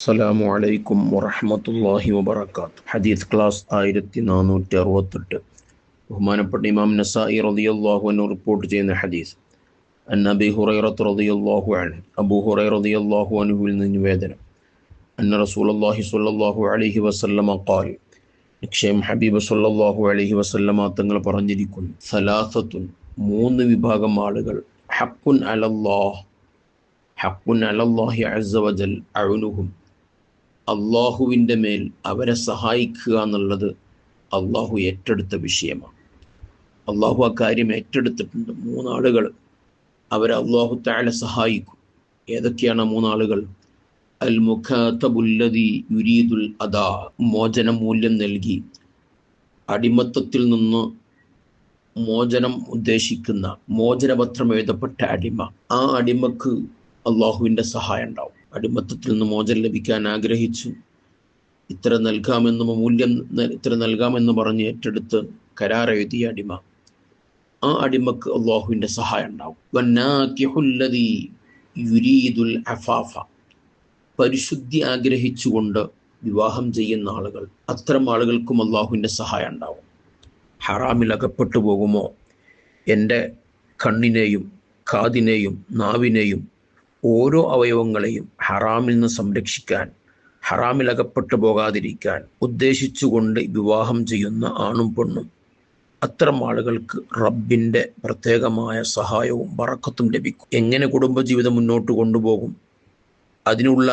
അസ്സലാമു അലൈക്കും വറഹ്മത്തുള്ളാഹി വബറകാതുഹു. ഹദീസ് ക്ലാസ് 1468. ബഹുമാനപ്പെട്ട ഇമാം നസായി റളിയല്ലാഹു അൻഹു റിപ്പോർട്ട് ചെയ്യുന്ന ഹദീസ്. അൻ അബീ ഹുറൈറത്ത് റളിയല്ലാഹു അൻഹു, അബൂ ഹുറൈറ റളിയല്ലാഹു അൻഹുവിൽ നിന്ന് നിവേദനം. അന്ന റസൂലുള്ളാഹി സ്വല്ലല്ലാഹു അലൈഹി വസല്ലമ ഖാൽ, നിശ്ചയം ഹബീബ് സ്വല്ലല്ലാഹു അലൈഹി വസല്ലമ തങ്ങൾ പറഞ്ഞിരിക്കുന്നു, സലാസത്തുൻ, മൂന്ന് വിഭാഗം ആളുകൾ, ഹഖ്ഖുൻ അലല്ലാഹി അസ്സ വജൽ അഉനുഹും, അള്ളാഹുവിൻ്റെ മേൽ അവരെ സഹായിക്കുക എന്നുള്ളത് അള്ളാഹു ഏറ്റെടുത്ത വിഷയമാണ്. അള്ളാഹു ആ കാര്യം ഏറ്റെടുത്തിട്ടുണ്ട്. മൂന്നാളുകൾ അവരെ അള്ളാഹു തആല സഹായിക്കും. ഏതൊക്കെയാണ് മൂന്നാളുകൾ? അൽ മുഖാതബുല്ലദി യുരീദുൽ അദാ, മോചന മൂല്യം നൽകി അടിമത്തത്തിൽ നിന്ന് മോചനം ഉദ്ദേശിക്കുന്ന മോചനപത്രം എഴുതപ്പെട്ട അടിമ. ആ അടിമക്ക് അള്ളാഹുവിൻ്റെ സഹായം ഉണ്ടാവും. അടിമത്തത്തിൽ നിന്ന് മോചനം ലഭിക്കാൻ ആഗ്രഹിച്ചു, ഇത്ര നൽകാമെന്ന് മൂല്യം ഇത്ര നൽകാമെന്ന് പറഞ്ഞ് ഏറ്റെടുത്ത് കരാർ എഴുതിയ അടിമ, ആ അടിമക്ക് അള്ളാഹുവിൻ്റെ സഹായം ഉണ്ടാവും. വന്നാകിഹുല്ലദീ യുരീദുൽ അഫാഫ, പരിശുദ്ധി ആഗ്രഹിച്ചുകൊണ്ട് വിവാഹം ചെയ്യുന്ന ആളുകൾ, അത്തരം ആളുകൾക്കും അള്ളാഹുവിൻ്റെ സഹായം ഉണ്ടാവും. ഹറാമിൽ അകപ്പെട്ടു പോകുമോ? എൻ്റെ കണ്ണിനെയും കാതിനെയും നാവിനെയും ഓരോ അവയവങ്ങളെയും ഹറാമിൽ നിന്ന് സംരക്ഷിക്കാൻ, ഹറാമിൽ അകപ്പെട്ടു പോകാതിരിക്കാൻ ഉദ്ദേശിച്ചുകൊണ്ട് വിവാഹം ചെയ്യുന്ന ആണും പെണ്ണും, അത്തരം ആളുകൾക്ക് റബ്ബിൻ്റെ പ്രത്യേകമായ സഹായവും ബറക്കത്തും ലഭിക്കും. എങ്ങനെ കുടുംബജീവിതം മുന്നോട്ട് കൊണ്ടുപോകും, അതിനുള്ള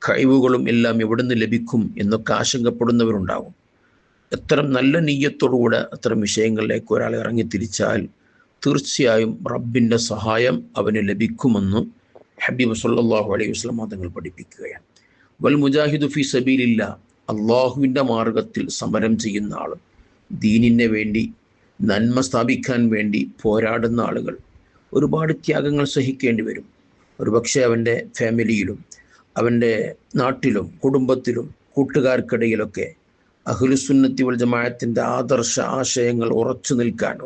കഴിവുകളും എല്ലാം എവിടെ നിന്ന് ലഭിക്കും എന്നൊക്കെ ആശങ്കപ്പെടുന്നവരുണ്ടാകും. എത്ര നല്ല നീയത്തോടുകൂടെ അത്തരം വിഷയങ്ങളിലേക്ക് ഒരാൾ ഇറങ്ങിത്തിരിച്ചാൽ തീർച്ചയായും റബ്ബിൻ്റെ സഹായം അവന് ലഭിക്കുമെന്ന് ഹബീബ് സല്ലല്ലാഹു അലൈഹി വസല്ലം തങ്ങൾ പഠിപ്പിക്കുകയാണ്. വൽ മുജാഹിദു ഫീ സബീലില്ലാഹ്, അള്ളാഹുവിൻ്റെ മാർഗത്തിൽ സമരം ചെയ്യുന്ന ആൾ, ദീനിന് വേണ്ടി, നന്മ സ്ഥാപിക്കാൻ വേണ്ടി പോരാടുന്ന ആളുകൾ ഒരുപാട് ത്യാഗങ്ങൾ സഹിക്കേണ്ടി വരും. ഒരുപക്ഷെ അവൻ്റെ ഫാമിലിയിലും അവൻ്റെ നാട്ടിലും കുടുംബത്തിലും കൂട്ടുകാർക്കിടയിലൊക്കെ അഹ്ലുസുന്നത്തി വൽ ജമാഅത്തിൻ്റെ ആദർശ ആശയങ്ങൾ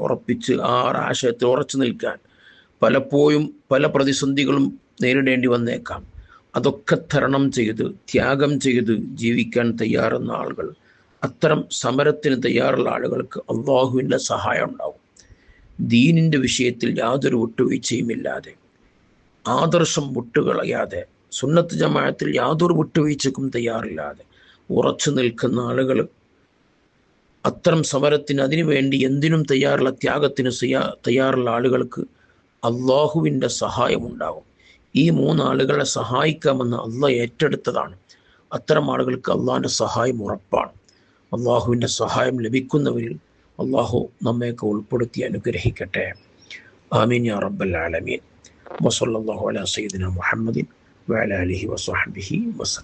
ഉറപ്പിച്ച് ആ ആശയത്തിൽ ഉറച്ചു നിൽക്കാൻ പലപ്പോഴും പല പ്രതിസന്ധികളും നേരിടേണ്ടി വന്നേക്കാം. അതൊക്കെ തരണം ചെയ്ത് ത്യാഗം ചെയ്ത് ജീവിക്കാൻ തയ്യാറുന്ന ആളുകൾ, അത്തരം സമരത്തിന് തയ്യാറുള്ള ആളുകൾക്ക് അള്ളാഹുവിൻ്റെ സഹായം ഉണ്ടാവും. ദീനിൻ്റെ വിഷയത്തിൽ യാതൊരു വിട്ടുവീഴ്ചയുമില്ലാതെ, ആദർശം വിട്ടുകളയാതെ, സുന്നത്ത് ജമാഅത്തിൽ യാതൊരു വിട്ടുവീഴ്ചക്കും തയ്യാറില്ലാതെ ഉറച്ചു നിൽക്കുന്ന ആളുകൾ, അത്തരം സമരത്തിന് അതിനുവേണ്ടി എന്തിനും തയ്യാറുള്ള, ത്യാഗത്തിന് തയ്യാറുള്ള ആളുകൾക്ക് അള്ളാഹുവിൻ്റെ സഹായമുണ്ടാകും. ഈ മൂന്നാളുകളെ സഹായിക്കാമെന്ന് അള്ളാഹ് ഏറ്റെടുത്തതാണ്. അത്തരം ആളുകൾക്ക് അള്ളാഹിൻ്റെ സഹായം ഉറപ്പാണ്. അള്ളാഹുവിൻ്റെ സഹായം ലഭിക്കുന്നവരിൽ അള്ളാഹു നമ്മയൊക്കെ ഉൾപ്പെടുത്തി അനുഗ്രഹിക്കട്ടെ. ആമീൻ യാ റബ്ബൽ ആലമീൻ. വസല്ലല്ലാഹു അലാ സയ്യിദിനാ മുഹമ്മദിൻ വഅലാ ആലിഹി വസഹ്ബിഹി വസല്ലം.